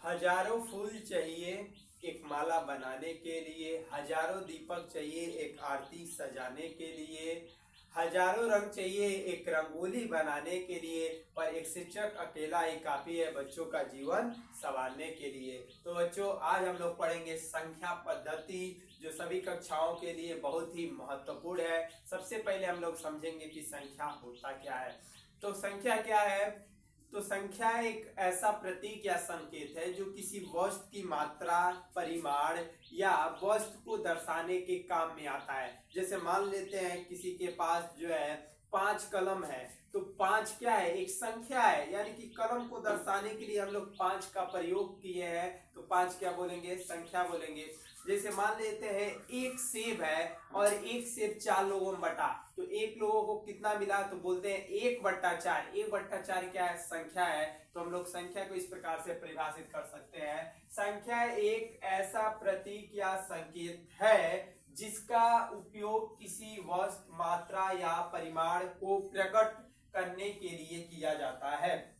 हजारों फूल चाहिए एक माला बनाने के लिए, हजारों दीपक चाहिए एक आरती सजाने के लिए, हजारों रंग चाहिए एक रंगोली बनाने के लिए, पर एक शिक्षक अकेला ही काफी है बच्चों का जीवन संवारने के लिए। तो बच्चों, आज हम लोग पढ़ेंगे संख्या पद्धति, जो सभी कक्षाओं के लिए बहुत ही महत्वपूर्ण है। सबसे पहले हम लोग समझेंगे कि संख्या होता क्या है। तो संख्या क्या है? तो संख्या एक ऐसा प्रतीक या संकेत है जो किसी वस्तु की मात्रा, परिमाण या वस्तु को दर्शाने के काम में आता है। जैसे मान लेते हैं किसी के पास जो है 5 कलम है, तो 5 क्या है? एक संख्या है, यानी कि कलम को दर्शाने के लिए हम लोग 5 का प्रयोग किए हैं, तो 5 क्या बोलेंगे? संख्या बोलेंगे। जैसे मान लेते हैं एक सेब है और एक सेब 4 लोगों में बटा, तो एक लोगों को कितना मिला? तो बोलते हैं 1/4। 1/4 क्या है? संख्या है। तो हम लोग संख्या को इस प्रकार से परिभाषित कर सकते हैं। संख्या एक ऐसा प्रतीक या संकेत है जिसका उपयोग किसी वस्तु, मात्रा या परिमाण को प्रकट करने के लिए किया जाता है।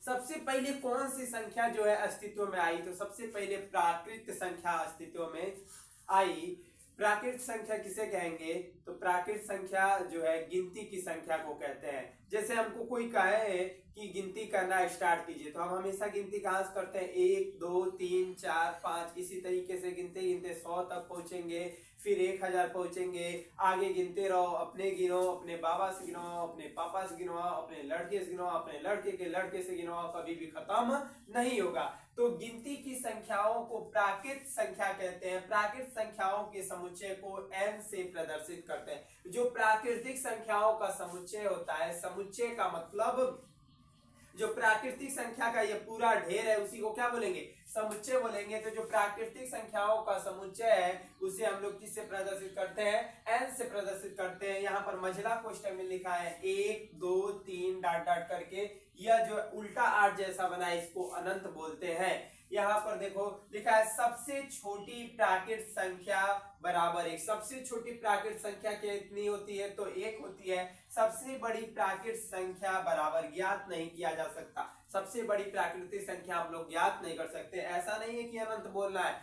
सबसे पहले कौन सी संख्या जो है अस्तित्व में आई? तो सबसे पहले प्राकृत संख्या अस्तित्व में आई। प्राकृत संख्या किसे कहेंगे? तो प्राकृत संख्या जो है गिनती की संख्या को कहते हैं। जैसे हमको कोई कहे कि गिनती करना स्टार्ट कीजिए, तो हम हमेशा गिनती कहां से करते हैं? 1 2 3 4 5, इसी तरीके से गिनते गिनते 100 तक पहुंचेंगे, फिर 1000 पहुंचेंगे, आगे गिनते रहो, अपने गिनो, अपने बाबा से गिनो, अपने पापा से गिनो, अपने लड़के से गिनो, अपने लड़के के लड़के से गिनो, कभी भी खत्म नहीं होगा। तो गिनती की संख्याओं को प्राकृत संख्या कहते हैं। प्राकृत संख्याओं के समुच्चय को n से प्रदर्शित करते हैं। जो प्राकृतिक संख्याओं का समुच्चय होता है, समुच्चय का मतलब जो प्राकृतिक संख्या का ये पूरा ढेर है उसी को क्या बोलेंगे? समुच्चय बोलेंगे। तो जो प्राकृतिक संख्याओं का समुच्चय है उसे हम लोग किससे प्रदर्शित करते हैं? n से प्रदर्शित करते हैं। यहाँ पर मझला कोष्ठक में लिखा है 1 2 3 डॉट डॉट करके, यह जो उल्टा आठ जैसा बना है इसको अनंत बोलते हैं। यहाँ पर देखो लिखा है सबसे छोटी प्राकृत संख्या बराबर 1। सबसे छोटी प्राकृत संख्या कितनी होती है? तो 1 होती है। सबसे बड़ी प्राकृत संख्या बराबर ज्ञात नहीं किया जा सकता। सबसे बड़ी प्राकृतिक संख्या हम लोग ज्ञात नहीं कर सकते। ऐसा नहीं है कि अनंत बोलना है,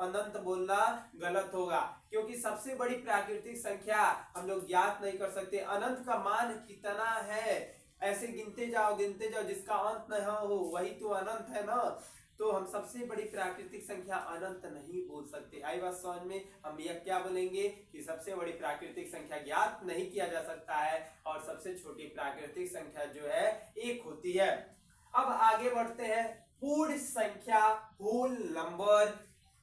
अनंत बोलना गलत होगा, क्योंकि सबसे बड़ी प्राकृतिक संख्या हम लोग ज्ञात नहीं कर सकते। अनंत का मान कितना है ऐसे गिनते जाओ जिसका अंत न हो वही तो अनंत है ना। तो हम सबसे बड़ी प्राकृतिक संख्या अनंत नहीं बोल सकते। आई बात समझ में? हम यह क्या बोलेंगे कि सबसे बड़ी प्राकृतिक संख्या ज्ञात नहीं किया जा सकता है और सबसे छोटी प्राकृतिक संख्या जो है 1 होती है। अब आगे बढ़ते हैं। पूर्ण संख्या, होल नंबर,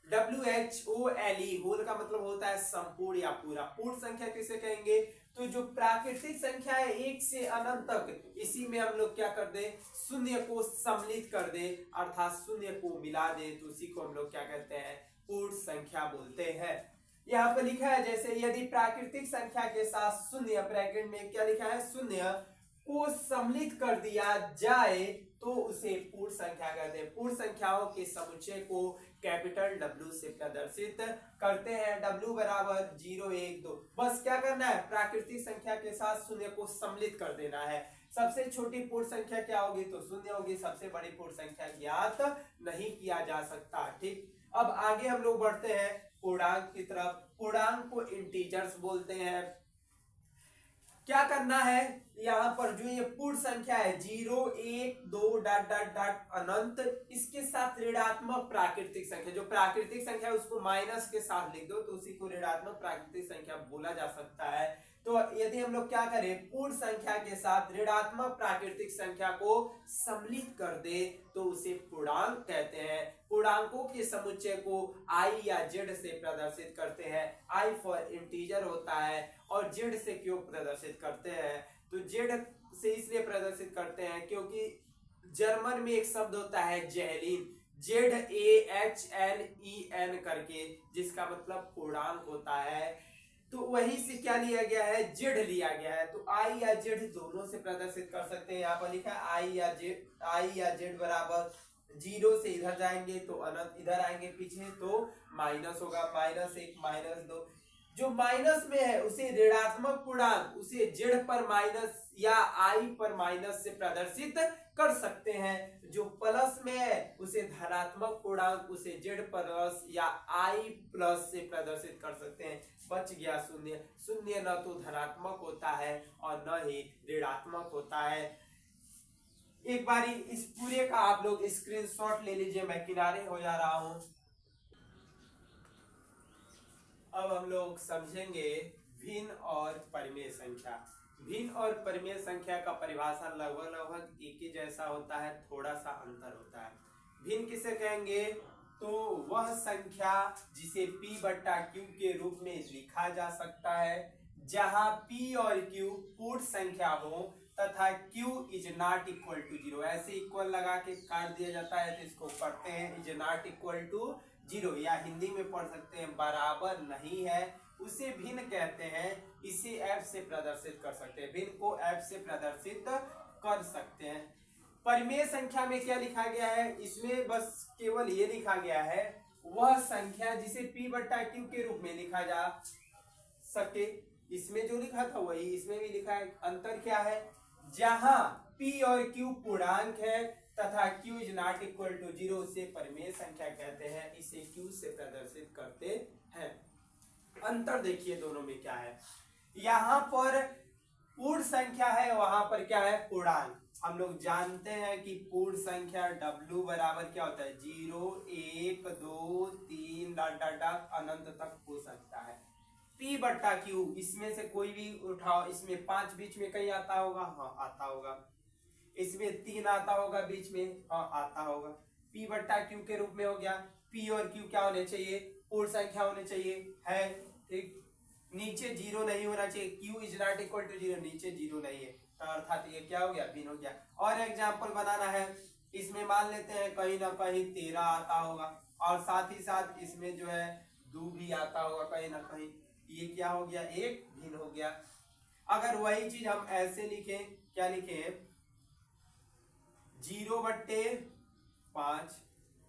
WHOLE, होल का मतलब होता है संपूर्ण या पूरा। पूर्ण संख्या किसे कहेंगे? तो जो प्राकृतिक संख्या है 1 से अनंत तक, इसी में हम लोग क्या कर दे? शून्य को सम्मिलित कर दे, अर्थात शून्य को मिला दे, तो उसी को हम लोग क्या कहते हैं? पूर्ण संख्या बोलते हैं। यहाँ पर लिखा है जैसे यदि प्राकृतिक संख्या के साथ शून्य, ब्रैकेट में क्या लिखा है? शून्य को सम्मिलित कर दिया जाए तो उसे पूर्ण संख्या कहते हैं। पूर्ण संख्याओं के समुच्चय को कैपिटल W से प्रदर्शित करते हैं। W बराबर 0 1 2। बस क्या करना है? प्राकृतिक संख्या के साथ शून्य को सम्मिलित कर देना है। सबसे छोटी पूर्ण संख्या क्या होगी? तो शून्य होगी। सबसे बड़ी पूर्ण संख्या ज्ञात नहीं किया जा सकता। ठीक, अब आगे हम लोग बढ़ते हैं पूर्णांक की तरफ। पूर्णांक को इंटीजर्स बोलते हैं। क्या करना है? यहाँ पर जो ये पूर्ण संख्या है 0 1 2 डॉट डॉट डॉट अनंत, इसके साथ ऋणात्मक प्राकृतिक संख्या, जो प्राकृतिक संख्या है उसको माइनस के साथ लिख दो तो उसी को ऋणात्मक प्राकृतिक संख्या बोला जा सकता है। तो यदि हम लोग क्या करें? पूर्ण संख्या के साथ ऋणात्मक प्राकृतिक संख्या को सम्मिलित कर दे तो उसे पूर्णांक कहते हैं। पूर्णांकों के समुच्चय को I या Z से प्रदर्शित करते हैं। I फॉर इंटीजर होता है और Z से क्यों प्रदर्शित करते हैं? तो Z से इसलिए प्रदर्शित करते हैं क्योंकि जर्मन में एक शब्द होता है जेहलीन, ZAHLEN करके, जिसका मतलब पूर्णांक होता है। तो वही से क्या लिया गया है? Z लिया गया है। तो I या Z दोनों से प्रदर्शित कर सकते हैं। यहाँ पर लिखा है I या Z बराबर 0 से इधर जाएंगे तो अनंत, इधर आएंगे पीछे तो माइनस होगा, -1 -2। जो माइनस में है उसे ऋणात्मक पूर्णांक, उसे Z पर माइनस या आई पर माइनस से प्रदर्शित कर सकते हैं। जो प्लस में है उसे धनात्मक पूर्णांक, उसे जेड प्लस या आई प्लस से प्रदर्शित कर सकते हैं। बच गया शून्य। शून्य न तो धनात्मक होता है और न ही ऋणात्मक होता है। एक बारी इस पूरे का आप लोग स्क्रीनशॉट ले लीजिए, मैं किनारे हो जा रहा हूं। अब हम लोग समझेंगे भिन्न और परिमेय संख्या। भिन्न और परिमेय संख्या का परिभाषा लगभग एक ही जैसा होता है, थोड़ा सा अंतर होता है। भिन्न किसे कहेंगे? तो वह संख्या जिसे p बट्टा q के रूप में लिखा जा सकता है, जहां p और q पूर्ण संख्या हो तथा q is not equal to 0। ऐसे इक्वल लगा के काट दिया जाता है तो इसको पढ़ते हैं इज नॉट इक्वल टू 0, या हिंदी में पढ़ सकते हैं बराबर नहीं है, उसे भिन्न कहते हैं। इसे f से प्रदर्शित कर सकते हैं, भिन्न को f से प्रदर्शित कर सकते हैं। परिमेय संख्या में क्या लिखा गया है? इसमें बस केवल ये लिखा गया है वह संख्या जिसे p बट्टा q के रूप में लिखा जा सके। इसमें जो लिखा था वही इसमें भी लिखा है। अंतर क्या है? जहां p और q पूर्णांक है तथा q is not equal to 0 उसे परिमेय संख्या कहते हैं, इसे q से प्रदर्शित करते हैं। अंतर देखिए दोनों में क्या है। यहाँ पर पूर्ण संख्या है, वहां पर क्या है? पूर्णांक। हम लोग जानते हैं कि पूर्ण संख्या w बराबर क्या होता है? 0 1 2 3 डॉट डॉट डॉट अनंत तक हो सकता है। p बट्टा q, इसमें से कोई भी उठाओ, इसमें 5 बीच में कहीं आता होगा, हाँ आता होगा। इसमें 3 आता होगा बीच में, हाँ आता होगा। p बट्टा q के रूप में हो गया। p और q क्या होने चाहिए? पूर्ण संख्या होने चाहिए, है ठीक। नीचे 0 नहीं होना चाहिए, q is not equal to 0, नीचे 0 नहीं है, तो अर्थात ये क्या हो गया? भिन्न हो गया। और एग्जांपल बनाना है, इसमें मान लेते हैं कहीं ना कहीं 13 आता होगा और साथ ही साथ इसमें जो है 2 भी आता होगा कहीं ना कहीं, ये क्या हो गया? एक भिन्न हो गया। अगर वही चीज हम ऐसे लिखें, क्या लिखें? 0/5,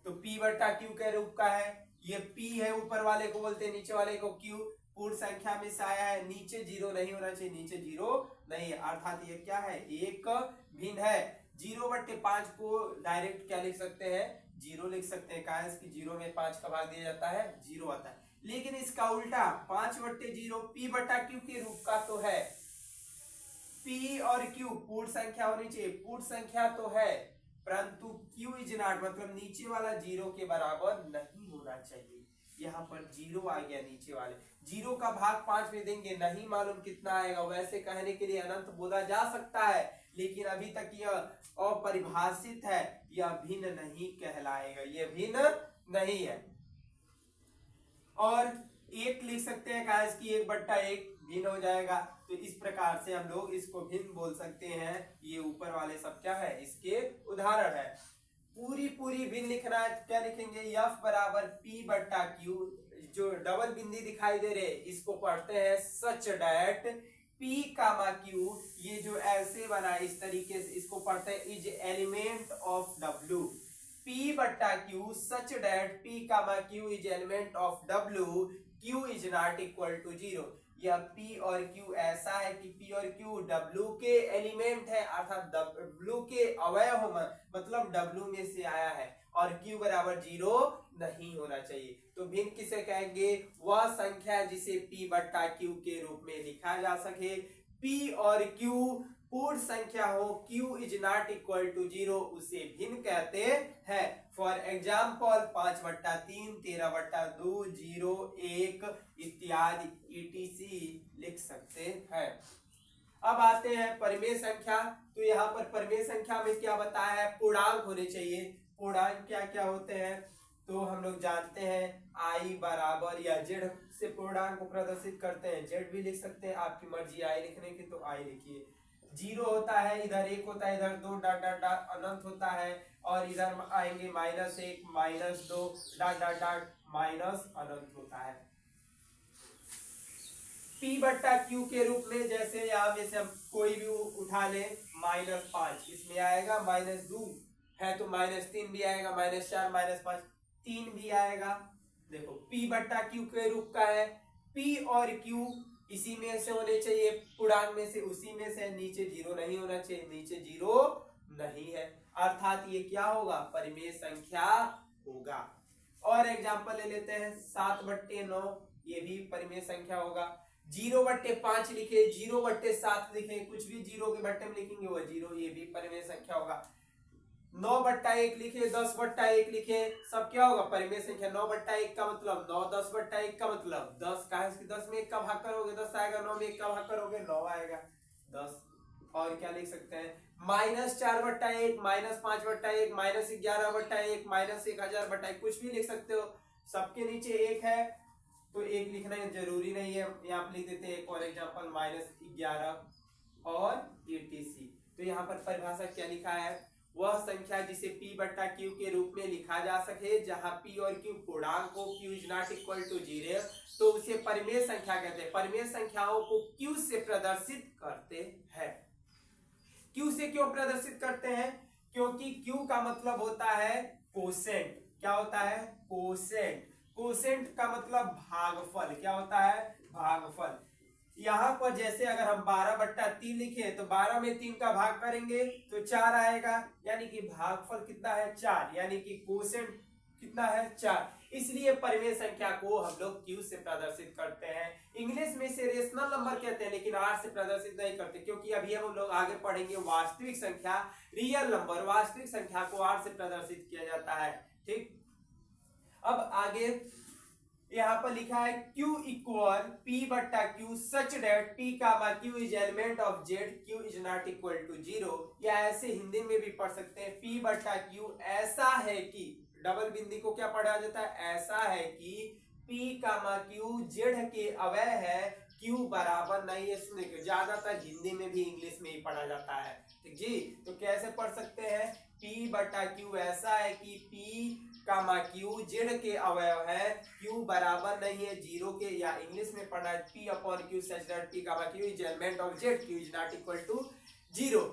तो p बट्टा q के रूप का है। ये p है, ऊपर वाले को बोलते हैं, नीचे वाले को q। पूर्ण संख्या में से आया है, नीचे 0 नहीं होना चाहिए, नीचे 0 नहीं है, अर्थात ये क्या है? एक भिन्न है। 0/5 को डायरेक्ट क्या लिख सकते हैं? 0 लिख सकते हैं। कहा है कि 0 में 5 का भाग दिया जाता है, 0 आता है। लेकिन इसका उल्टा 5/0 p बट्टा q के रूप का तो है। p और q पूर्ण संख्या होनी चाहिए, पूर्ण संख्या तो है, परंतु q इज नॉट मतलब नीचे वाला 0 के बराबर नहीं होना चाहिए। यहाँ पर 0 आ गया, नीचे वाले 0 का भाग 5 में देंगे, नहीं मालूम कितना आएगा। वैसे कहने के लिए अनंत बोला जा सकता है, लेकिन अभी तक यह अपरिभाषित है, यह भिन्न नहीं कहलाएगा, यह भिन्न नहीं है। और एक लिख सकते हैं, कहा कि 1/1 भिन्न हो जाएगा। तो इस प्रकार से हम लोग इसको भिन्न बोल सकते हैं। ये ऊपर वाले सब क्या है? इसके उदाहरण है। पूरी भिन्न लिखना है, क्या लिखेंगे? f बराबर p बट्टा q, जो डबल बिंदी दिखाई दे रहे इसको पढ़ते हैं such that p comma q, ये जो ऐसे बना इस तरीके से इसको पढ़ते हैं is element of w। p बट्टा q such that p comma q is element of w, q is not equal to 0। यह p और q ऐसा है कि p और q w के एलिमेंट है, अर्थात w के अवयव मतलब w में से आया है, और q बराबर 0 नहीं होना चाहिए। तो भिन्न किसे कहेंगे? वह संख्या जिसे p बट्टा q के रूप में लिखा जा सके। p और q पूर्ण संख्या हो, q is not equal to 0, उसे भिन्न कहते हैं। फॉर एग्जाम्पल 5/3, 13/2, 0, 1 इत्यादि etc लिख सकते हैं। अब आते हैं परिमेय संख्या। तो यहाँ पर परिमेय संख्या में क्या बताया है? पूर्णांक होने चाहिए। पूर्णांक क्या क्या होते हैं? तो हम लोग जानते हैं i बराबर या z से पूर्णांक को प्रदर्शित करते हैं, z भी लिख सकते हैं, आपकी मर्जी i लिखने की तो i लिखिए। 0 होता है, इधर 1 होता है, इधर 2 डॉट डॉट डॉट अनंत होता है, और इधर आएंगे -1 -2 डॉट डॉट डॉट माइनस अनंत होता है। p बट्टा q के रूप में जैसे यहाँ में से हम कोई भी उठा ले, -5 इसमें आएगा, -2 है तो -3 भी आएगा, -4 -5 3 भी आएगा। देखो p बट्टा q के रूप का है, p और q इसी में से होने चाहिए, पूर्णांक में से उसी में से, नीचे जीरो नहीं होना चाहिए, नीचे जीरो नहीं है, अर्थात ये क्या होगा, परिमेय संख्या होगा। और एग्जांपल ले लेते हैं, 7/9, ये भी परिमेय संख्या होगा। 0/5 लिखे, 0/7 लिखे, कुछ भी जीरो के बट्टे में लिखेंगे वो जीरो, ये भी परिमेय संख्या होगा। 9/1 लिखे, 10/1 लिखे, सब क्या होगा, परिमेय संख्या। 9/1 का मतलब 9, 10/1 का मतलब 10 का है, 10 में 1 का भाग करोगे 10 आएगा, 9 में 1 का भाग करोगे 9 आएगा, 10। और क्या लिख सकते हैं, -4/1, -5/1, -11/1, -1000/1, कुछ भी लिख सकते हो, सबके नीचे 1 है तो 1 लिखना जरूरी नहीं है, यहाँ पे लिख देते हैं एक और एग्जांपल, -11 और etc। तो यहाँ पर परिभाषा क्या लिखा है, वह संख्या जिसे p/q के रूप में लिखा जा सके, जहां p और q पूर्णांक हो, q is not equal to 0, तो उसे परिमेय संख्या कहते हैं। परिमेय संख्याओं को q से प्रदर्शित करते हैं। q से क्यों प्रदर्शित करते हैं, क्योंकि q का मतलब होता है कोसेंट। क्या होता है, कोसेंट। कोसेंट का मतलब भागफल, क्या होता है, भागफल। यहाँ पर जैसे अगर हम 12/3 लिखे तो 12 में 3 का भाग करेंगे तो 4 आएगा, यानी कि भागफल कितना है, 4, यानी कि कोसेंट कितना है, 4। इसलिए परिमेय संख्या को हम लोग q से प्रदर्शित करते हैं। इंग्लिश में इसे रेशनल नंबर कहते हैं, लेकिन r से प्रदर्शित नहीं करते, क्योंकि अभी हम लोग आगे पढ़ेंगे वास्तविक संख्या, रियल नंबर। वास्तविक संख्या को r से प्रदर्शित किया जाता है, ठीक। अब आगे यहाँ पर लिखा है q equal p/q such that p comma q is element of z, q is not equal to 0, या ऐसे हिंदी में भी पढ़ सकते हैं, p/q ऐसा है कि, डबल बिंदी को क्या पढ़ा जाता है, ऐसा है कि p कामा q z के अवयव है, q बराबर नहीं है। सुने क्यों, ज्यादातर हिंदी में भी इंग्लिश में ही पढ़ा जाता है, ठीक जी। तो कैसे पढ़ सकते हैं, p/q ऐसा है कि p कामा q z के अवयव है, q बराबर नहीं है 0 के, या इंग्लिश में पढ़ा है p/q such that p comma q is element of z, q is not equal to 0।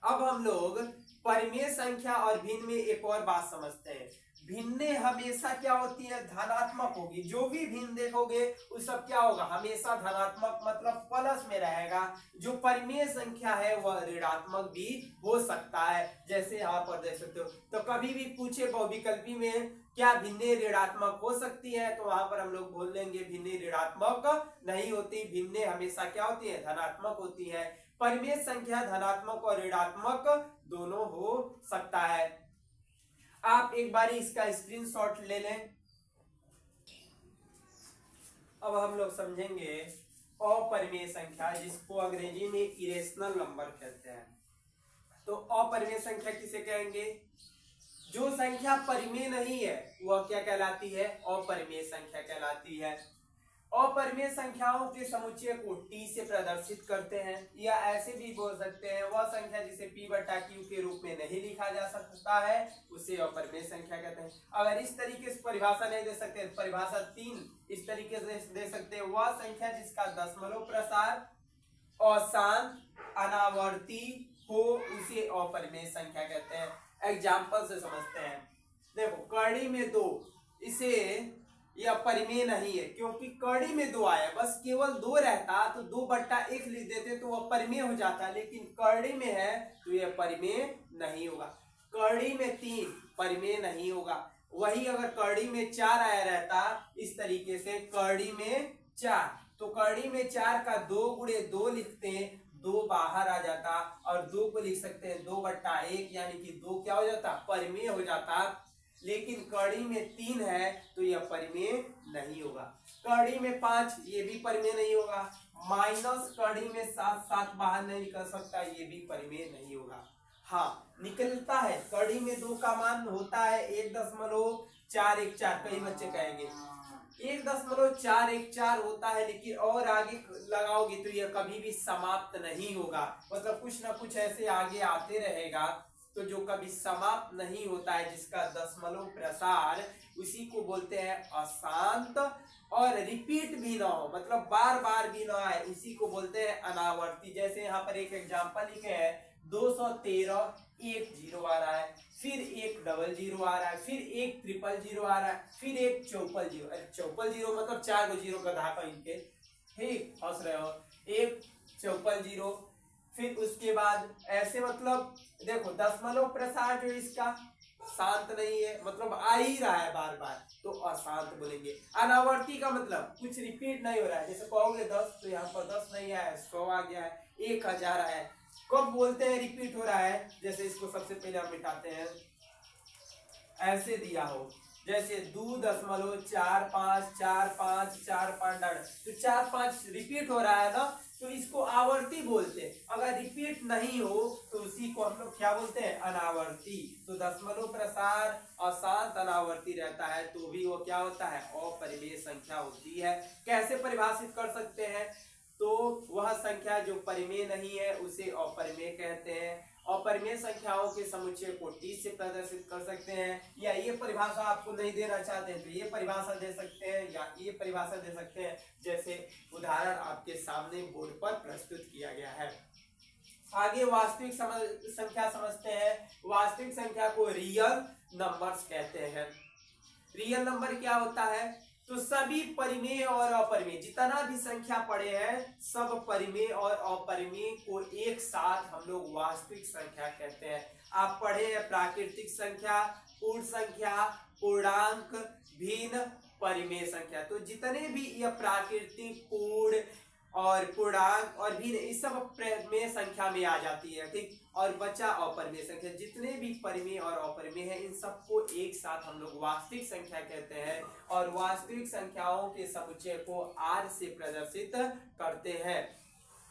अब हम लोग परिमेय संख्या और भिन्न में एक और बात समझते हैं। भिन्न हमेशा क्या होती है, धनात्मक होगी। जो भी भिन्न देखोगे वो सब क्या होगा, हमेशा धनात्मक, मतलब प्लस में रहेगा। जो परिमेय संख्या है वह ऋणात्मक भी हो सकता है, जैसे यहाँ पर देख सकते हो। तो कभी भी पूछे बहुविकल्पी में क्या भिन्न ऋणात्मक हो सकती है, तो वहां पर हम लोग बोल लेंगे भिन्न ऋणात्मक नहीं होती, भिन्न हमेशा क्या होती है, धनात्मक होती है। परिमेय संख्या धनात्मक और ऋणात्मक दोनों हो सकता है। आप एक बार इसका स्क्रीनशॉट ले लें। अब हम लोग समझेंगे अपरिमेय संख्या, जिसको अंग्रेजी में इरेशनल नंबर कहते हैं। तो अपरिमेय संख्या किसे कहेंगे, जो संख्या परिमेय नहीं है वह क्या कहलाती है, अपरिमेय संख्या कहलाती है। अपरिमेय संख्याओं के समुच्चय को t से प्रदर्शित करते हैं, या ऐसे भी बोल सकते हैं वह संख्या जिसे p/q के रूप में नहीं लिखा जा सकता है उसे अपरिमेय संख्या कहते हैं। अगर इस तरीके से परिभाषा नहीं दे सकते, परिभाषा 3 इस तरीके से दे सकते हैं, वह संख्या जिसका दशमलव प्रसार अशांत अनावर्ती हो उसे अपरिमेय संख्या कहते हैं। एग्जाम्पल से समझते हैं, देखो कड़ी में 2, इसे यह परिमेय नहीं है, क्योंकि कड़ी में 2 आया, बस केवल 2 रहता तो 2/1 लिख देते तो वह परिमेय हो जाता, लेकिन कड़ी में है तो यह परिमेय नहीं होगा। कड़ी में 3 परिमेय नहीं होगा। वही अगर कड़ी में 4 आया रहता, इस तरीके से कड़ी में 4, तो कड़ी में 4 का 2 गुणे 2 लिखते, 2 बाहर आ जाता, और 2 को लिख सकते हैं 2/1, यानी कि 2 क्या हो जाता, परिमेय हो जाता। लेकिन कड़ी में 3 है तो यह परिमेय नहीं होगा। कड़ी में 5 ये भी परिमेय नहीं होगा। माइनस कड़ी में 7 बाहर नहीं निकल सकता, ये भी परिमेय नहीं होगा। हाँ निकलता है, कड़ी में 2 का मान होता है 1.414, कई बच्चे कहेंगे 1.414 होता है, लेकिन और आगे लगाओगे तो यह कभी भी समाप्त नहीं होगा, मतलब कुछ ना कुछ ऐसे आगे आते रहेगा, तो जो कभी समाप्त नहीं होता है, जिसका दशमलव प्रसार, उसी को बोलते हैं अशांत, और रिपीट भी ना हो, मतलब बार बार भी ना आए, उसी को बोलते हैं अनावर्ती। जैसे यहाँ पर एक एग्जांपल लिखे हैं, 213 एक 0 आ रहा है, फिर एक 00 आ रहा है, फिर एक 000 आ रहा है, फिर एक 400 मतलब 4 0 का धाका इनके ठीक, हंस रहे हो, 1 54 जीरो। फिर उसके बाद ऐसे मतलब देखो दशमलव प्रसार जो इसका शांत नहीं है, मतलब आ ही रहा है बार बार, तो अशांत बोलेंगे। अनावर्ती का मतलब कुछ रिपीट नहीं हो रहा है, जैसे कहोगे 10 तो यहाँ पर 10 नहीं आया है, 100 आ गया है, 1000 आया है। कब बोलते हैं रिपीट हो रहा है, जैसे इसको सबसे पहले हम मिटाते हैं, ऐसे दिया हो जैसे 2.454545 तो 4-5 रिपीट हो रहा है ना, तो इसको आवर्ती बोलते हैं। अगर रिपीट नहीं हो तो उसी को हम लोग क्या बोलते हैं, अनावर्ती। तो दशमलव प्रसार अशांत अनावर्ती रहता है तो भी वो क्या होता है, अपरिमेय संख्या होती है। कैसे परिभाषित कर सकते हैं, तो वह संख्या जो परिमेय नहीं है उसे अपरिमेय कहते हैं। अपरिमेय संख्याओं के समुच्चय को टी से प्रदर्शित कर सकते हैं, या ये परिभाषा आपको नहीं देना चाहते हैं तो ये परिभाषा दे सकते हैं, या ये परिभाषा दे सकते हैं, जैसे उदाहरण आपके सामने बोर्ड पर प्रस्तुत किया गया है। आगे वास्तविक संख्या समझते हैं। वास्तविक संख्या को रियल नंबर्स कहते हैं। रियल नंबर क्या होता है, तो सभी परिमेय और अपरिमेय जितना भी संख्या पड़े हैं सब परिमेय और अपरिमेय को एक साथ हम लोग वास्तविक संख्या कहते हैं। आप पढ़े हैं प्राकृतिक संख्या, पूर्ण संख्या, पूर्णांक, भिन्न, परिमेय संख्या। तो जितने भी ये प्राकृतिक, पूर्ण और पूर्णांक और भिन्न इस सब परिमेय संख्या में आ जाती है, ठीक। और बचा अपरिमेय संख्या, जितने भी परिमेय और अपरिमेय है इन सबको एक साथ हम लोग वास्तविक संख्या कहते हैं। और वास्तविक संख्याओं के समुच्चय को आर से प्रदर्शित करते हैं।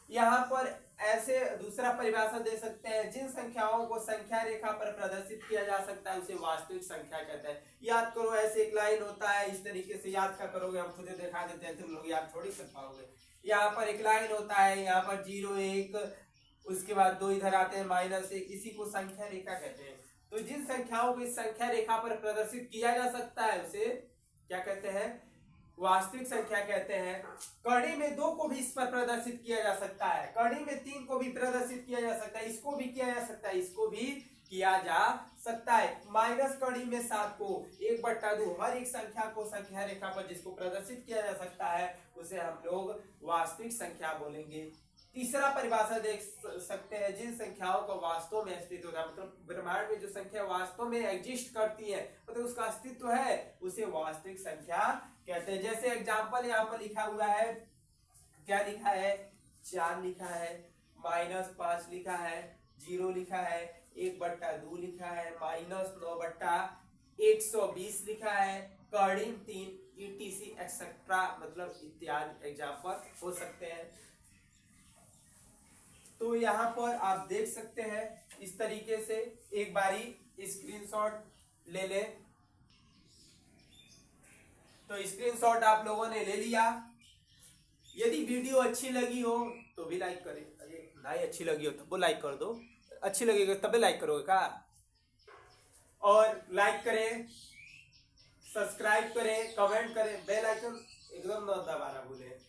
यहाँ पर ऐसे दूसरा परिभाषा दे सकते हैं, जिन संख्याओं को संख्या रेखा पर प्रदर्शित किया जा सकता है उसे वास्तविक संख्या कहते हैं। याद करो, ऐसे एक लाइन होता है, इस तरीके से याद क्या करोगे, हम खुद दिखा देते हैं, तुम लोग याद थोड़ी कर पाओगे। यहाँ पर एक लाइन होता है, यहाँ पर 0 1, उसके बाद 2 इधर आते हैं -1, इसी को संख्या रेखा कहते हैं। तो जिन संख्याओं को इस संख्या रेखा पर प्रदर्शित किया जा सकता है उसे क्या कहते हैं, वास्तविक संख्या कहते हैं। कड़ी में 2 को भी इस पर प्रदर्शित किया जा सकता है, कड़ी में 3 को भी प्रदर्शित किया जा सकता है, इसको भी किया जा सकता है, इसको भी किया जा सकता है। माइनस कड़ी में 7 को 1/2, हर एक संख्या को संख्या रेखा पर जिसको प्रदर्शित किया जा सकता है उसे हम लोग वास्तविक संख्या बोलेंगे। तीसरा परिभाषा देख सकते हैं, जिन संख्याओं का वास्तव में अस्तित्व होता है, मतलब ब्रह्मांड में जो संख्या वास्तव में एग्जिस्ट करती है, मतलब उसका अस्तित्व है, उसे वास्तविक संख्या कहते हैं। जैसे एग्जांपल यहाँ पर लिखा हुआ है, क्या लिखा है, 4 लिखा है, -5 लिखा है, 0 लिखा है, 1/2 लिखा है, -9/120 लिखा है, कड़ी 3, ETC एक्सेट्रा, मतलब इत्यादि एग्जांपल हो सकते हैं। तो यहाँ पर आप देख सकते हैं इस तरीके से, एक बारी स्क्रीनशॉट ले ले। तो स्क्रीनशॉट आप लोगों ने ले लिया। यदि वीडियो अच्छी लगी हो तो भी लाइक करें, अरे नहीं अच्छी लगी हो तो लाइक कर दो, अच्छी लगेगी तभी लाइक करोगे का। और लाइक करें, सब्सक्राइब करें, कमेंट करें, बेल आइकन एकदम न दबाना भूलें।